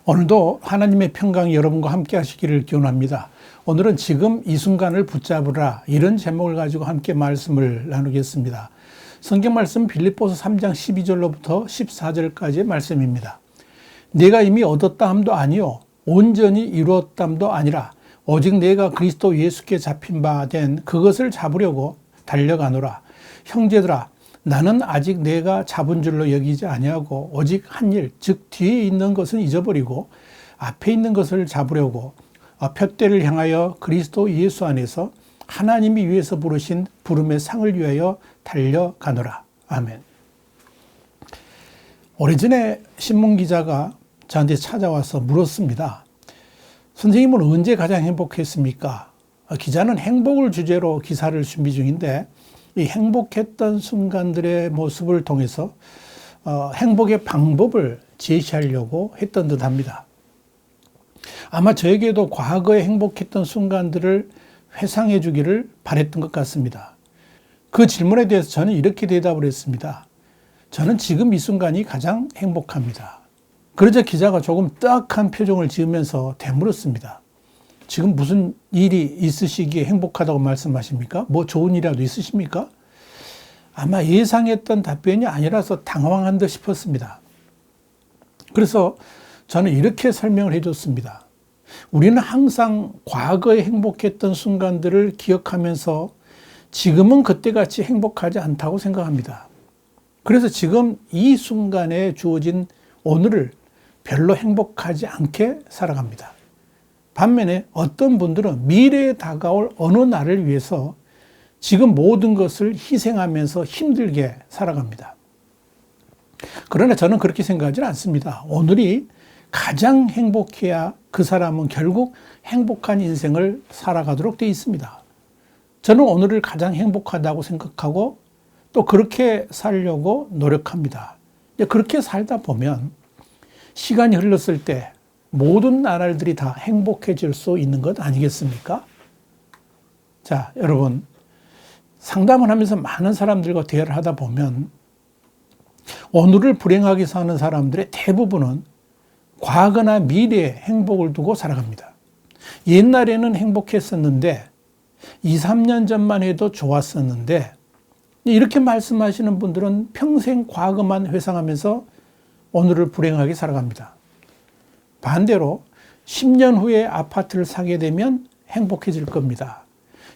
오늘도 하나님의 평강이 여러분과 함께 하시기를 기원합니다. 오늘은 지금 이 순간을 붙잡으라, 이런 제목을 가지고 함께 말씀을 나누겠습니다. 성경 말씀 빌립보서 3장 12절로부터 14절까지의 말씀입니다. 내가 이미 얻었다 함도 아니요 온전히 이루었담도 아니라 오직 내가 그리스도 예수께 잡힌 바 된 그것을 잡으려고 달려가노라. 형제들아, 나는 아직 내가 잡은 줄로 여기지 아니하고 오직 한 일, 즉 뒤에 있는 것은 잊어버리고 앞에 있는 것을 잡으려고 푯대를 향하여 그리스도 예수 안에서 하나님이 위에서 부르신 부름의 상을 위하여 달려가노라. 아멘. 오래전에 신문기자가 저한테 찾아와서 물었습니다. 선생님은 언제 가장 행복했습니까? 기자는 행복을 주제로 기사를 준비 중인데 이 행복했던 순간들의 모습을 통해서 행복의 방법을 제시하려고 했던 듯 합니다. 아마 저에게도 과거에 행복했던 순간들을 회상해 주기를 바랬던 것 같습니다. 그 질문에 대해서 저는 이렇게 대답을 했습니다. 저는 지금 이 순간이 가장 행복합니다. 그러자 기자가 조금 뜨악한 표정을 지으면서 되물었습니다. 지금 무슨 일이 있으시기에 행복하다고 말씀하십니까? 뭐 좋은 일이라도 있으십니까? 아마 예상했던 답변이 아니라서 당황한 듯 싶었습니다. 그래서 저는 이렇게 설명을 해줬습니다. 우리는 항상 과거에 행복했던 순간들을 기억하면서 지금은 그때같이 행복하지 않다고 생각합니다. 그래서 지금 이 순간에 주어진 오늘을 별로 행복하지 않게 살아갑니다. 반면에 어떤 분들은 미래에 다가올 어느 날을 위해서 지금 모든 것을 희생하면서 힘들게 살아갑니다. 그러나 저는 그렇게 생각하지는 않습니다. 오늘이 가장 행복해야 그 사람은 결국 행복한 인생을 살아가도록 되어 있습니다. 저는 오늘을 가장 행복하다고 생각하고 또 그렇게 살려고 노력합니다. 그렇게 살다 보면 시간이 흘렀을 때 모든 나날들이 다 행복해질 수 있는 것 아니겠습니까? 자, 여러분, 상담을 하면서 많은 사람들과 대화를 하다 보면 오늘을 불행하게 사는 사람들의 대부분은 과거나 미래에 행복을 두고 살아갑니다. 옛날에는 행복했었는데 2, 3년 전만 해도 좋았었는데 이렇게 말씀하시는 분들은 평생 과거만 회상하면서 오늘을 불행하게 살아갑니다. 반대로 10년 후에 아파트를 사게 되면 행복해질 겁니다.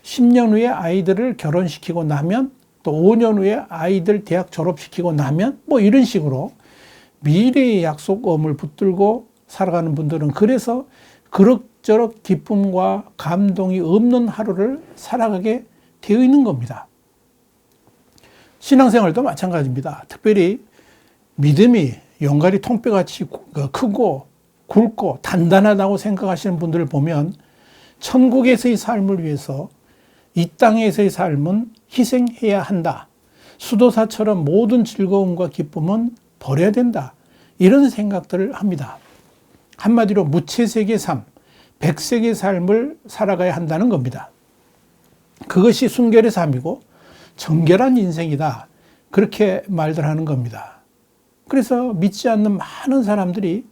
10년 후에 아이들을 결혼시키고 나면 또 5년 후에 아이들 대학 졸업시키고 나면 뭐 이런 식으로 미래의 약속음을 붙들고 살아가는 분들은 그래서 그럭저럭 기쁨과 감동이 없는 하루를 살아가게 되어 있는 겁니다. 신앙생활도 마찬가지입니다. 특별히 믿음이 용가리 통뼈같이 크고 굵고 단단하다고 생각하시는 분들을 보면 천국에서의 삶을 위해서 이 땅에서의 삶은 희생해야 한다. 수도사처럼 모든 즐거움과 기쁨은 버려야 된다. 이런 생각들을 합니다. 한마디로 무채색의 삶, 백색의 삶을 살아가야 한다는 겁니다. 그것이 순결의 삶이고 정결한 인생이다. 그렇게 말들 하는 겁니다. 그래서 믿지 않는 많은 사람들이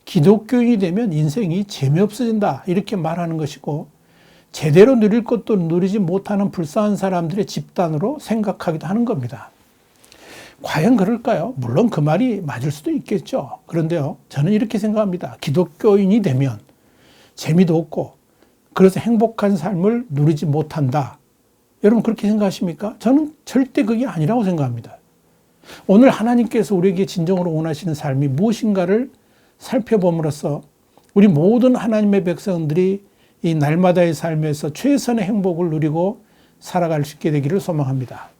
기독교인이 되면 인생이 재미없어진다. 이렇게 말하는 것이고 제대로 누릴 것도 누리지 못하는 불쌍한 사람들의 집단으로 생각하기도 하는 겁니다. 과연 그럴까요? 물론 그 말이 맞을 수도 있겠죠. 그런데요, 저는 이렇게 생각합니다. 기독교인이 되면 재미도 없고 그래서 행복한 삶을 누리지 못한다. 여러분 그렇게 생각하십니까? 저는 절대 그게 아니라고 생각합니다. 오늘 하나님께서 우리에게 진정으로 원하시는 삶이 무엇인가를 살펴봄으로써 우리 모든 하나님의 백성들이 이 날마다의 삶에서 최선의 행복을 누리고 살아갈 수 있게 되기를 소망합니다.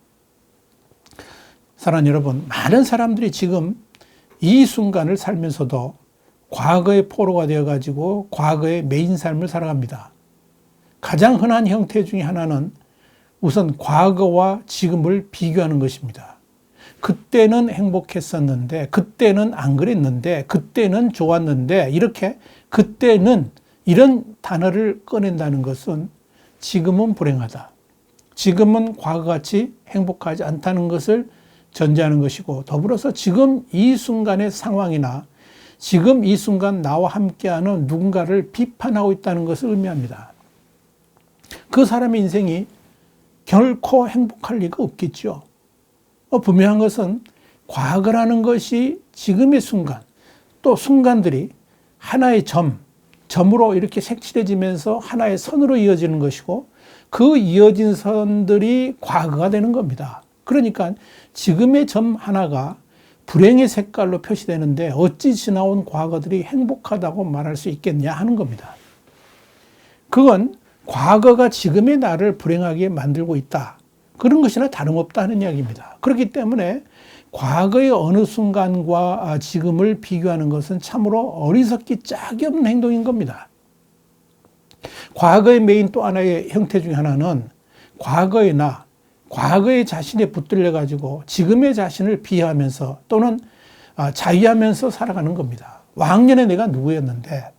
사랑하는 여러분, 많은 사람들이 지금 이 순간을 살면서도 과거의 포로가 되어가지고 과거의 메인 삶을 살아갑니다. 가장 흔한 형태 중에 하나는 우선 과거와 지금을 비교하는 것입니다. 그때는 행복했었는데, 그때는 안 그랬는데, 그때는 좋았는데, 이렇게 그때는 이런 단어를 꺼낸다는 것은 지금은 불행하다. 지금은 과거같이 행복하지 않다는 것을 전제하는 것이고, 더불어서 지금 이 순간의 상황이나 지금 이 순간 나와 함께하는 누군가를 비판하고 있다는 것을 의미합니다. 그 사람의 인생이 결코 행복할 리가 없겠죠. 분명한 것은 과거라는 것이 지금의 순간, 또 순간들이 하나의 점으로 이렇게 색칠해지면서 하나의 선으로 이어지는 것이고, 그 이어진 선들이 과거가 되는 겁니다. 그러니까 지금의 점 하나가 불행의 색깔로 표시되는데 어찌 지나온 과거들이 행복하다고 말할 수 있겠냐 하는 겁니다. 그건 과거가 지금의 나를 불행하게 만들고 있다, 그런 것이나 다름없다는 이야기입니다. 그렇기 때문에 과거의 어느 순간과 지금을 비교하는 것은 참으로 어리석기 짝이 없는 행동인 겁니다. 과거에 매인 또 하나의 형태 중에 하나는 과거의 나, 과거의 자신에 붙들려 가지고 지금의 자신을 비하하면서 또는 자의하면서 살아가는 겁니다. 왕년에 내가 누구였는데,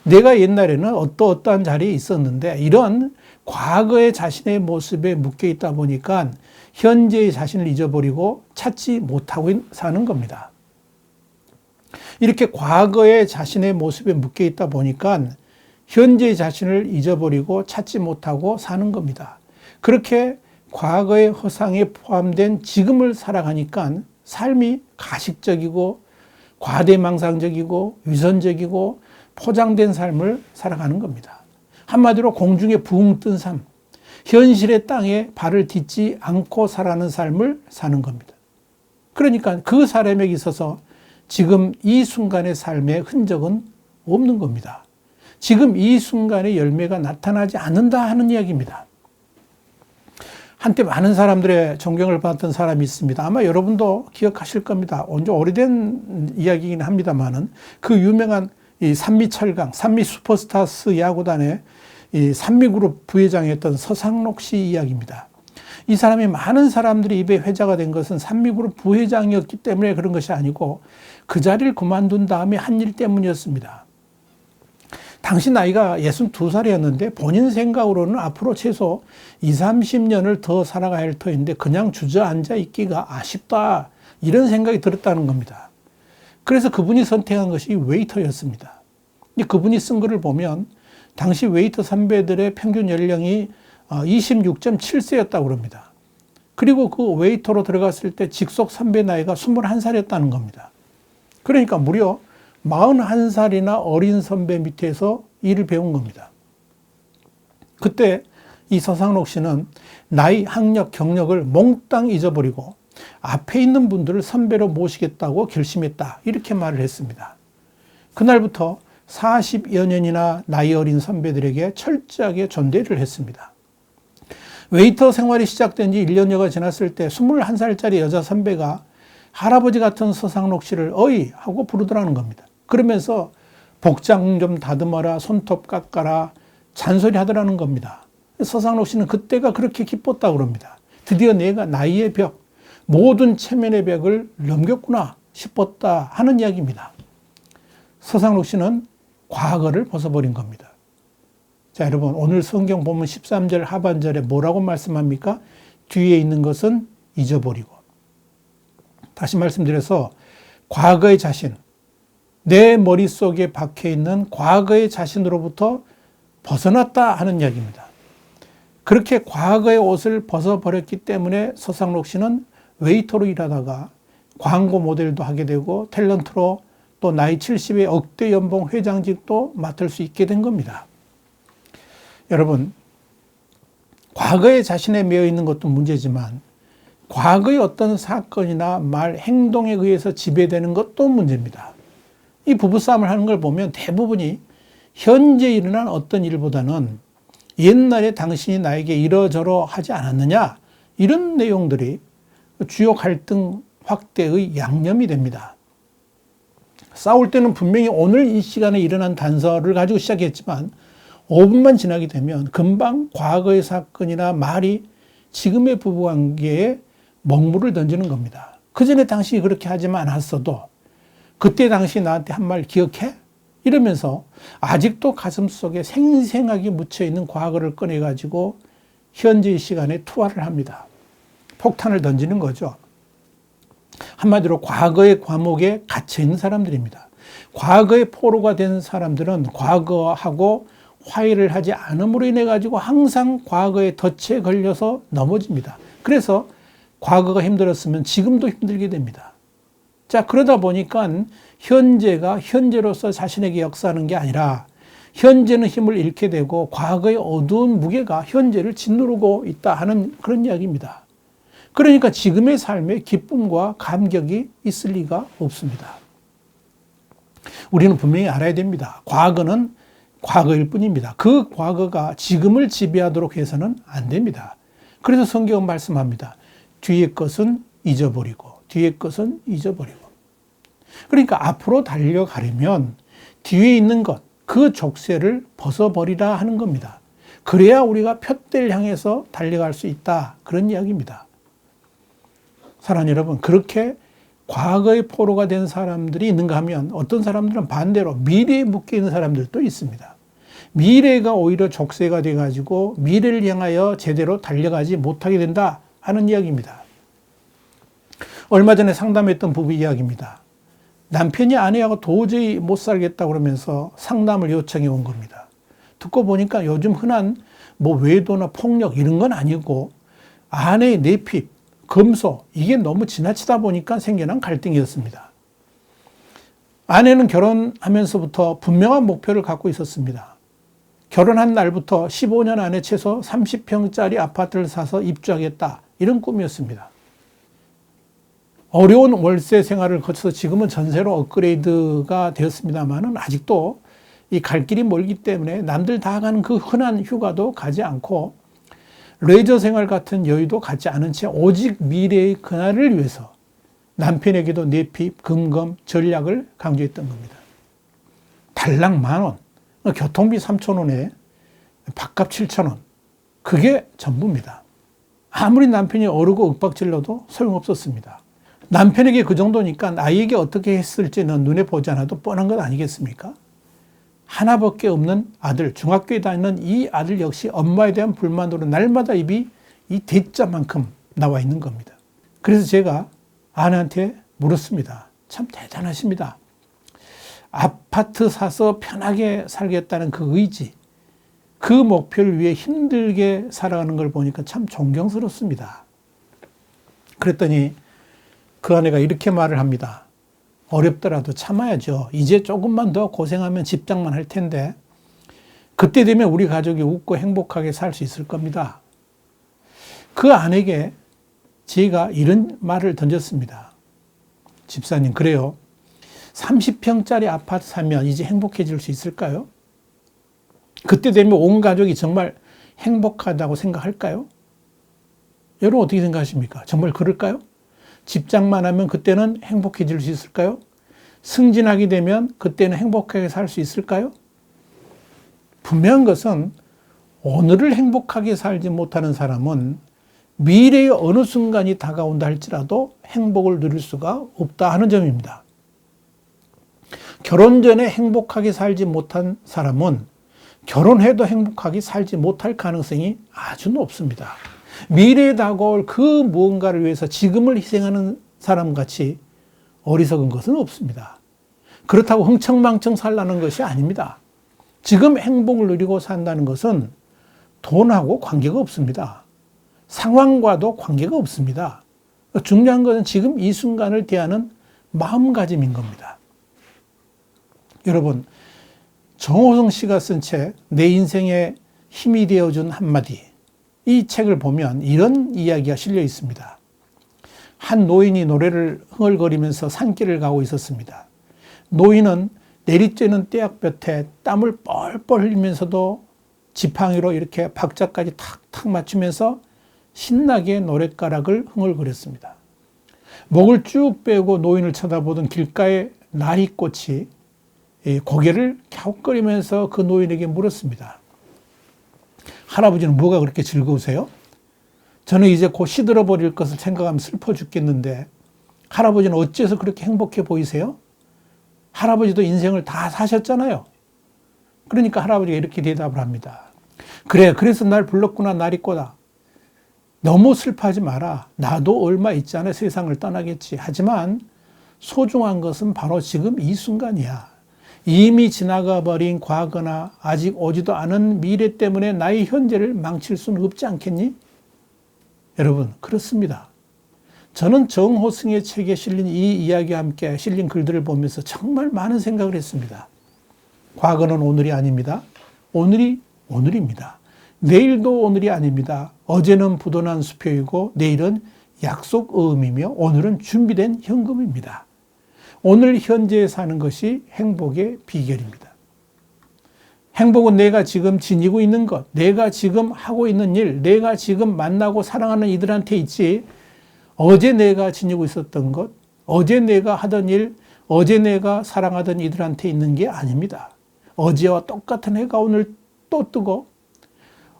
내가 옛날에는 어떠한 자리에 있었는데, 이런 과거의 자신의 모습에 묶여 있다 보니까 현재의 자신을 잊어버리고 찾지 못하고 사는 겁니다. 이렇게 과거의 자신의 모습에 묶여 있다 보니까 현재의 자신을 잊어버리고 찾지 못하고 사는 겁니다. 그렇게 과거의 허상에 포함된 지금을 살아가니까 삶이 가식적이고 과대망상적이고 위선적이고 포장된 삶을 살아가는 겁니다. 한마디로 공중에 붕 뜬 삶, 현실의 땅에 발을 딛지 않고 살아가는 삶을 사는 겁니다. 그러니까 그 사람에게 있어서 지금 이 순간의 삶의 흔적은 없는 겁니다. 지금 이 순간의 열매가 나타나지 않는다 하는 이야기입니다. 한때 많은 사람들의 존경을 받았던 사람이 있습니다. 아마 여러분도 기억하실 겁니다. 좀 오래된 이야기이긴 합니다만은 그 유명한 이 산미철강, 산미 슈퍼스타스 야구단의 이 산미그룹 부회장이었던 서상록 씨 이야기입니다. 이 사람이 많은 사람들이 입에 회자가 된 것은 산미그룹 부회장이었기 때문에 그런 것이 아니고 그 자리를 그만둔 다음에 한 일 때문이었습니다. 당시 나이가 62살이었는데 본인 생각으로는 앞으로 최소 20, 30년을 더 살아가야 할 터인데 그냥 주저앉아 있기가 아쉽다, 이런 생각이 들었다는 겁니다. 그래서 그분이 선택한 것이 웨이터였습니다. 그분이 쓴 글을 보면 당시 웨이터 선배들의 평균 연령이 26.7세였다고 그럽니다. 그리고 그 웨이터로 들어갔을 때 직속 선배 나이가 21살이었다는 겁니다. 그러니까 무려 41살이나 어린 선배 밑에서 일을 배운 겁니다. 그때 이 서상록 씨는 나이, 학력, 경력을 몽땅 잊어버리고 앞에 있는 분들을 선배로 모시겠다고 결심했다, 이렇게 말을 했습니다. 그날부터 40여 년이나 나이 어린 선배들에게 철저하게 존대를 했습니다. 웨이터 생활이 시작된 지 1년여가 지났을 때 21살짜리 여자 선배가 할아버지 같은 서상록 씨를 어이 하고 부르더라는 겁니다. 그러면서 복장 좀 다듬어라, 손톱 깎아라, 잔소리 하더라는 겁니다. 서상록 씨는 그때가 그렇게 기뻤다고 그럽니다. 드디어 내가 나이의 벽, 모든 체면의 벽을 넘겼구나 싶었다 하는 이야기입니다. 서상록 씨는 과거를 벗어버린 겁니다. 자, 여러분, 오늘 성경 본문 13절 하반절에 뭐라고 말씀합니까? 뒤에 있는 것은 잊어버리고. 다시 말씀드려서 과거의 자신, 내 머릿속에 박혀있는 과거의 자신으로부터 벗어났다 하는 이야기입니다. 그렇게 과거의 옷을 벗어버렸기 때문에 서상록 씨는 웨이터로 일하다가 광고 모델도 하게 되고 탤런트로 또 나이 70의 억대 연봉 회장직도 맡을 수 있게 된 겁니다. 여러분, 과거의 자신에 매여 있는 것도 문제지만 과거의 어떤 사건이나 말, 행동에 의해서 지배되는 것도 문제입니다. 이 부부싸움을 하는 걸 보면 대부분이 현재 일어난 어떤 일보다는 옛날에 당신이 나에게 이러저러 하지 않았느냐, 이런 내용들이 주요 갈등 확대의 양념이 됩니다. 싸울 때는 분명히 오늘 이 시간에 일어난 단서를 가지고 시작했지만 5분만 지나게 되면 금방 과거의 사건이나 말이 지금의 부부관계에 먹물을 던지는 겁니다. 그 전에 당신이 그렇게 하지만 않았어도 그때 당시 나한테 한 말 기억해? 이러면서 아직도 가슴속에 생생하게 묻혀있는 과거를 꺼내가지고 현재의 시간에 투하를 합니다. 폭탄을 던지는 거죠. 한마디로 과거의 과목에 갇혀있는 사람들입니다. 과거의 포로가 된 사람들은 과거하고 화해를 하지 않음으로 인해 가지고 항상 과거의 덫에 걸려서 넘어집니다. 그래서 과거가 힘들었으면 지금도 힘들게 됩니다. 자, 그러다 보니까 현재가 현재로서 자신에게 역사하는 게 아니라 현재는 힘을 잃게 되고 과거의 어두운 무게가 현재를 짓누르고 있다 하는 그런 이야기입니다. 그러니까 지금의 삶에 기쁨과 감격이 있을 리가 없습니다. 우리는 분명히 알아야 됩니다. 과거는 과거일 뿐입니다. 그 과거가 지금을 지배하도록 해서는 안 됩니다. 그래서 성경은 말씀합니다. 뒤의 것은 잊어버리고 뒤의 것은 잊어버리고. 그러니까 앞으로 달려가려면 뒤에 있는 것, 그 족쇄를 벗어버리라 하는 겁니다. 그래야 우리가 푯대를 향해서 달려갈 수 있다. 그런 이야기입니다. 사랑하는 여러분, 그렇게 과거의 포로가 된 사람들이 있는가 하면 어떤 사람들은 반대로 미래에 묶여 있는 사람들도 있습니다. 미래가 오히려 족쇄가 돼가지고 미래를 향하여 제대로 달려가지 못하게 된다 하는 이야기입니다. 얼마 전에 상담했던 부부 이야기입니다. 남편이 아내하고 도저히 못 살겠다고 그러면서 상담을 요청해 온 겁니다. 듣고 보니까 요즘 흔한 외도나 폭력 이런 건 아니고 아내의 내핍, 금소 이게 너무 지나치다 보니까 생겨난 갈등이었습니다. 아내는 결혼하면서부터 분명한 목표를 갖고 있었습니다. 결혼한 날부터 15년 안에 최소 30평짜리 아파트를 사서 입주하겠다 이런 꿈이었습니다. 어려운 월세 생활을 거쳐서 지금은 전세로 업그레이드가 되었습니다만은 아직도 이 갈 길이 멀기 때문에 남들 다 가는 그 흔한 휴가도 가지 않고 레저 생활 같은 여유도 갖지 않은 채 오직 미래의 그날을 위해서 남편에게도 내핍, 금검, 전략을 강조했던 겁니다. 달랑 10,000원, 교통비 3,000원에 밥값 7,000원, 그게 전부입니다. 아무리 남편이 어르고 윽박질러도 소용없었습니다. 남편에게 그 정도니까 아이에게 어떻게 했을지는 눈에 보지 않아도 뻔한 것 아니겠습니까? 하나밖에 없는 아들, 중학교에 다니는 이 아들 역시 엄마에 대한 불만으로 날마다 입이 이 대자만큼 나와 있는 겁니다. 그래서 제가 아내한테 물었습니다. 참 대단하십니다. 아파트 사서 편하게 살겠다는 그 의지, 그 목표를 위해 힘들게 살아가는 걸 보니까 참 존경스럽습니다. 그랬더니 그 아내가 이렇게 말을 합니다. 어렵더라도 참아야죠. 이제 조금만 더 고생하면 집장만 할 텐데 그때 되면 우리 가족이 웃고 행복하게 살 수 있을 겁니다. 그 아내에게 제가 이런 말을 던졌습니다. 집사님, 그래요. 30평짜리 아파트 사면 이제 행복해질 수 있을까요? 그때 되면 온 가족이 정말 행복하다고 생각할까요? 여러분 어떻게 생각하십니까? 정말 그럴까요? 집장만 하면 그때는 행복해질 수 있을까요? 승진하게 되면 그때는 행복하게 살 수 있을까요? 분명한 것은 오늘을 행복하게 살지 못하는 사람은 미래의 어느 순간이 다가온다 할지라도 행복을 누릴 수가 없다 하는 점입니다. 결혼 전에 행복하게 살지 못한 사람은 결혼해도 행복하게 살지 못할 가능성이 아주 높습니다. 미래에 다가올 그 무언가를 위해서 지금을 희생하는 사람같이 어리석은 것은 없습니다. 그렇다고 흥청망청 살라는 것이 아닙니다. 지금 행복을 누리고 산다는 것은 돈하고 관계가 없습니다. 상황과도 관계가 없습니다. 중요한 것은 지금 이 순간을 대하는 마음가짐인 겁니다. 여러분, 정호성 씨가 쓴 책, 내 인생에 힘이 되어준 한마디, 이 책을 보면 이런 이야기가 실려 있습니다. 한 노인이 노래를 흥얼거리면서 산길을 가고 있었습니다. 노인은 내리쬐는 떼약볕에 땀을 뻘뻘 흘리면서도 지팡이로 이렇게 박자까지 탁탁 맞추면서 신나게 노랫가락을 흥얼거렸습니다. 목을 쭉 빼고 노인을 쳐다보던 길가의 나리꽃이 고개를 갸웃거리면서 그 노인에게 물었습니다. 할아버지는 뭐가 그렇게 즐거우세요? 저는 이제 곧 시들어버릴 것을 생각하면 슬퍼 죽겠는데 할아버지는 어째서 그렇게 행복해 보이세요? 할아버지도 인생을 다 사셨잖아요. 그러니까 할아버지가 이렇게 대답을 합니다. 그래, 그래서 날 불렀구나, 나리꽃아. 너무 슬퍼하지 마라. 나도 얼마 있지 않아 세상을 떠나겠지. 하지만 소중한 것은 바로 지금 이 순간이야. 이미 지나가 버린 과거나 아직 오지도 않은 미래 때문에 나의 현재를 망칠 수는 없지 않겠니? 여러분, 그렇습니다. 저는 정호승의 책에 실린 이 이야기와 함께 실린 글들을 보면서 정말 많은 생각을 했습니다. 과거는 오늘이 아닙니다. 오늘이 오늘입니다. 내일도 오늘이 아닙니다. 어제는 부도난 수표이고 내일은 약속 어음이며 오늘은 준비된 현금입니다. 오늘 현재에 사는 것이 행복의 비결입니다. 행복은 내가 지금 지니고 있는 것, 내가 지금 하고 있는 일, 내가 지금 만나고 사랑하는 이들한테 있지, 어제 내가 지니고 있었던 것, 어제 내가 하던 일, 어제 내가 사랑하던 이들한테 있는 게 아닙니다. 어제와 똑같은 해가 오늘 또 뜨고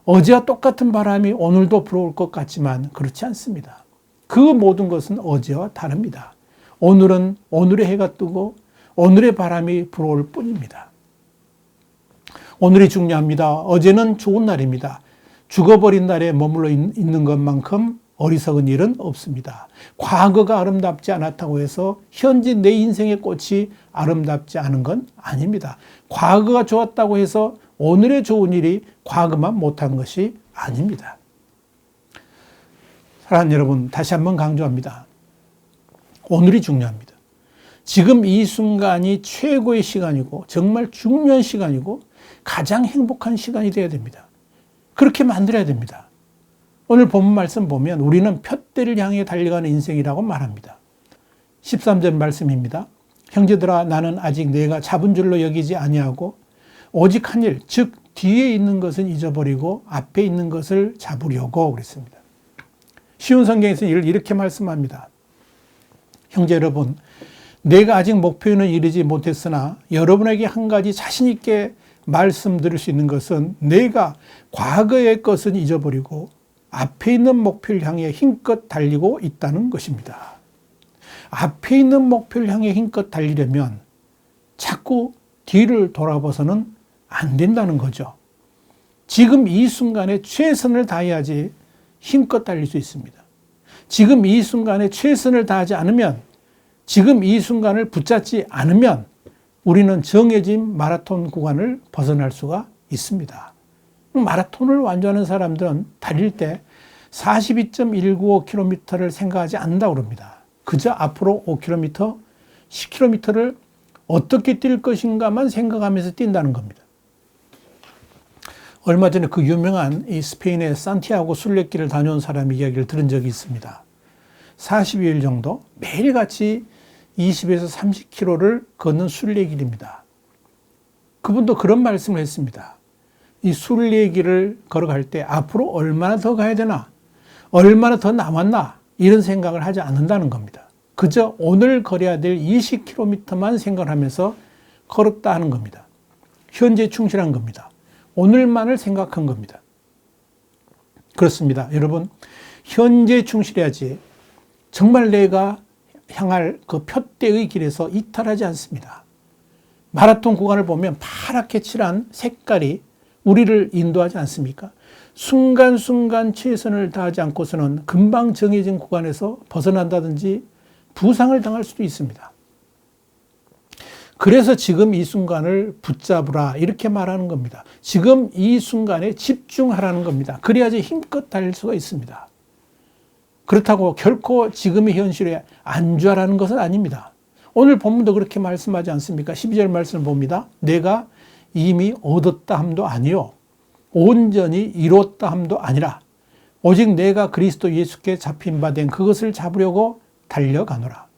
어제와 똑같은 바람이 오늘도 불어올 것 같지만 그렇지 않습니다. 그 모든 것은 어제와 다릅니다. 오늘은 오늘의 해가 뜨고 오늘의 바람이 불어올 뿐입니다. 오늘이 중요합니다. 어제는 좋은 날입니다. 죽어버린 날에 머물러 있는 것만큼 어리석은 일은 없습니다. 과거가 아름답지 않았다고 해서 현재 내 인생의 꽃이 아름답지 않은 건 아닙니다. 과거가 좋았다고 해서 오늘의 좋은 일이 과거만 못한 것이 아닙니다. 사랑하는 여러분, 다시 한번 강조합니다. 오늘이 중요합니다. 지금 이 순간이 최고의 시간이고 정말 중요한 시간이고 가장 행복한 시간이 되어야 됩니다. 그렇게 만들어야 됩니다. 오늘 본문 말씀 보면 우리는 푯대를 향해 달려가는 인생이라고 말합니다. 13절 말씀입니다. 형제들아, 나는 아직 내가 잡은 줄로 여기지 아니하고 오직 한 일, 즉 뒤에 있는 것은 잊어버리고 앞에 있는 것을 잡으려고 그랬습니다. 쉬운 성경에서는 이를 이렇게 말씀합니다. 형제 여러분, 내가 아직 목표에는 이르지 못했으나 여러분에게 한 가지 자신 있게 말씀드릴 수 있는 것은 내가 과거의 것은 잊어버리고 앞에 있는 목표를 향해 힘껏 달리고 있다는 것입니다. 앞에 있는 목표를 향해 힘껏 달리려면 자꾸 뒤를 돌아봐서는 안 된다는 거죠. 지금 이 순간에 최선을 다해야지 힘껏 달릴 수 있습니다. 지금 이 순간에 최선을 다하지 않으면, 지금 이 순간을 붙잡지 않으면 우리는 정해진 마라톤 구간을 벗어날 수가 있습니다. 마라톤을 완주하는 사람들은 달릴 때 42.195km를 생각하지 않는다고 합니다. 그저 앞으로 5km, 10km를 어떻게 뛸 것인가만 생각하면서 뛴다는 겁니다. 얼마 전에 그 유명한 이 스페인의 산티아고 순례길을 다녀온 사람 이야기를 들은 적이 있습니다. 40여일 정도 매일같이 20에서 30km를 걷는 순례길입니다. 그분도 그런 말씀을 했습니다. 이 순례길을 걸어갈 때 앞으로 얼마나 더 가야 되나, 얼마나 더 남았나, 이런 생각을 하지 않는다는 겁니다. 그저 오늘 걸어야 될 20km만 생각하면서 걸었다 하는 겁니다. 현재에 충실한 겁니다. 오늘만을 생각한 겁니다. 그렇습니다. 여러분, 현재에 충실해야지 정말 내가 향할 그 푯대의 길에서 이탈하지 않습니다. 마라톤 구간을 보면 파랗게 칠한 색깔이 우리를 인도하지 않습니까? 순간순간 최선을 다하지 않고서는 금방 정해진 구간에서 벗어난다든지 부상을 당할 수도 있습니다. 그래서 지금 이 순간을 붙잡으라, 이렇게 말하는 겁니다. 지금 이 순간에 집중하라는 겁니다. 그래야지 힘껏 달릴 수가 있습니다. 그렇다고 결코 지금의 현실에 안주하라는 것은 아닙니다. 오늘 본문도 그렇게 말씀하지 않습니까? 12절 말씀을 봅니다. 내가 이미 얻었다 함도 아니요 온전히 이뤘다 함도 아니라 오직 내가 그리스도 예수께 잡힌 바 된 그것을 잡으려고 달려가노라.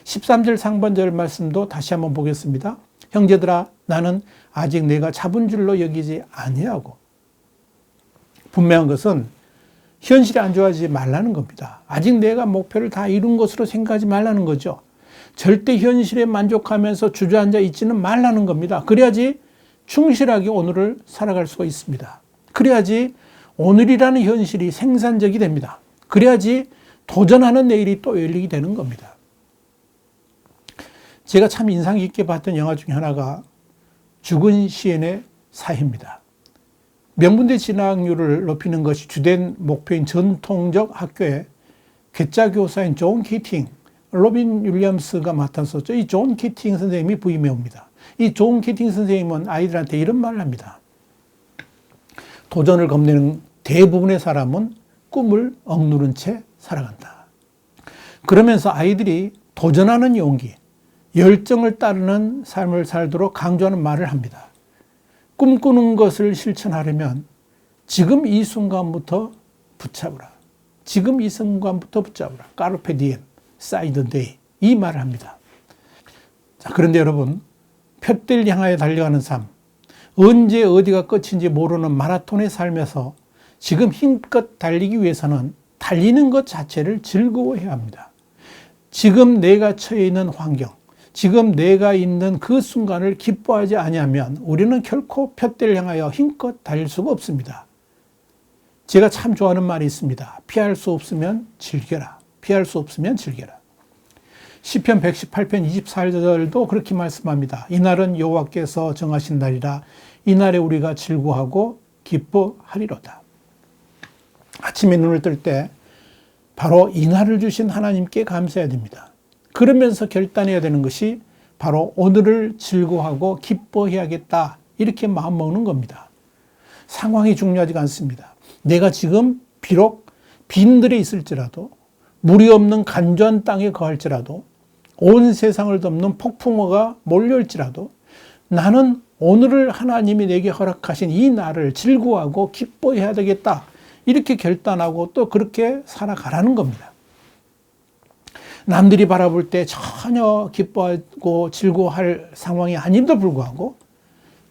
13절 상반절 말씀도 다시 한번 보겠습니다. 형제들아, 나는 아직 내가 잡은 줄로 여기지 아니하고. 분명한 것은 현실에 안주하지 말라는 겁니다. 아직 내가 목표를 다 이룬 것으로 생각하지 말라는 거죠. 절대 현실에 만족하면서 주저앉아 있지는 말라는 겁니다. 그래야지 충실하게 오늘을 살아갈 수가 있습니다. 그래야지 오늘이라는 현실이 생산적이 됩니다. 그래야지 도전하는 내일이 또 열리게 되는 겁니다. 제가 참 인상 깊게 봤던 영화 중에 하나가 죽은 시인의 사회입니다. 명문대 진학률을 높이는 것이 주된 목표인 전통적 학교에 괴짜 교사인 존 키팅을 로빈 윌리엄스가 맡았었죠. 이 존 키팅 선생님이 부임해 옵니다. 이 존 키팅 선생님은 아이들한테 이런 말을 합니다. 도전을 겁내는 대부분의 사람은 꿈을 억누른 채 살아간다. 그러면서 아이들이 도전하는 용기, 열정을 따르는 삶을 살도록 강조하는 말을 합니다. 꿈꾸는 것을 실천하려면 지금 이 순간부터 붙잡으라. 지금 이 순간부터 붙잡으라. 까르페 디엠, 사이드 데이. 이 말을 합니다. 자, 그런데 여러분, 푯대를 향하여 달려가는 삶, 언제 어디가 끝인지 모르는 마라톤의 삶에서 지금 힘껏 달리기 위해서는 달리는 것 자체를 즐거워해야 합니다. 지금 내가 처해 있는 환경, 지금 내가 있는 그 순간을 기뻐하지 아니하면 우리는 결코 푯대를 향하여 힘껏 달릴 수가 없습니다. 제가 참 좋아하는 말이 있습니다. 피할 수 없으면 즐겨라. 피할 수 없으면 즐겨라. 시편 118편 24절도 그렇게 말씀합니다. 이날은 여호와께서 정하신 날이라. 이날에 우리가 즐거워하고 기뻐하리로다. 아침에 눈을 뜰 때 바로 이날을 주신 하나님께 감사해야 됩니다. 그러면서 결단해야 되는 것이 바로 오늘을 즐거워하고 기뻐해야겠다. 이렇게 마음먹는 겁니다. 상황이 중요하지 않습니다. 내가 지금 비록 빈들에 있을지라도, 물이 없는 간조한 땅에 거할지라도, 온 세상을 덮는 폭풍우가 몰려올지라도 나는 오늘을 하나님이 내게 허락하신 이 날을 즐거워하고 기뻐해야 되겠다. 이렇게 결단하고 또 그렇게 살아가라는 겁니다. 남들이 바라볼 때 전혀 기뻐하고 즐거워할 상황이 아님에도 불구하고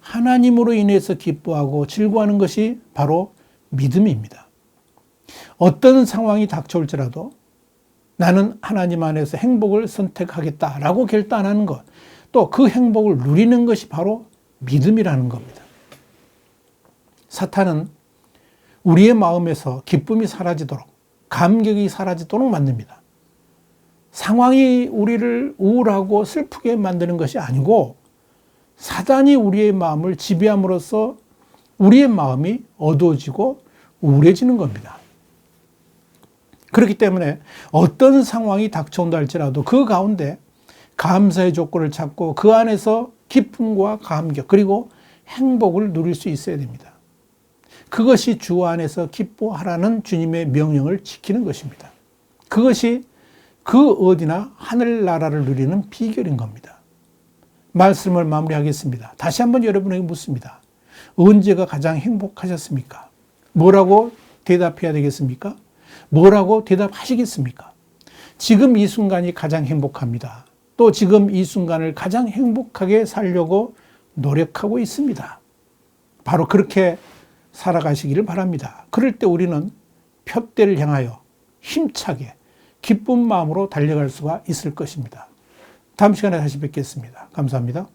하나님으로 인해서 기뻐하고 즐거워하는 것이 바로 믿음입니다. 어떤 상황이 닥쳐올지라도 나는 하나님 안에서 행복을 선택하겠다라고 결단하는 것, 또 그 행복을 누리는 것이 바로 믿음이라는 겁니다. 사탄은 우리의 마음에서 기쁨이 사라지도록, 감격이 사라지도록 만듭니다. 상황이 우리를 우울하고 슬프게 만드는 것이 아니고 사단이 우리의 마음을 지배함으로써 우리의 마음이 어두워지고 우울해지는 겁니다. 그렇기 때문에 어떤 상황이 닥쳐온다 할지라도 그 가운데 감사의 조건을 찾고 그 안에서 기쁨과 감격 그리고 행복을 누릴 수 있어야 됩니다. 그것이 주 안에서 기뻐하라는 주님의 명령을 지키는 것입니다. 그것이 그 어디나 하늘나라를 누리는 비결인 겁니다. 말씀을 마무리하겠습니다. 다시 한번 여러분에게 묻습니다. 언제가 가장 행복하셨습니까? 뭐라고 대답해야 되겠습니까? 뭐라고 대답하시겠습니까? 지금 이 순간이 가장 행복합니다. 또 지금 이 순간을 가장 행복하게 살려고 노력하고 있습니다. 바로 그렇게 살아가시기를 바랍니다. 그럴 때 우리는 푯대를 향하여 힘차게 기쁜 마음으로 달려갈 수가 있을 것입니다. 다음 시간에 다시 뵙겠습니다. 감사합니다.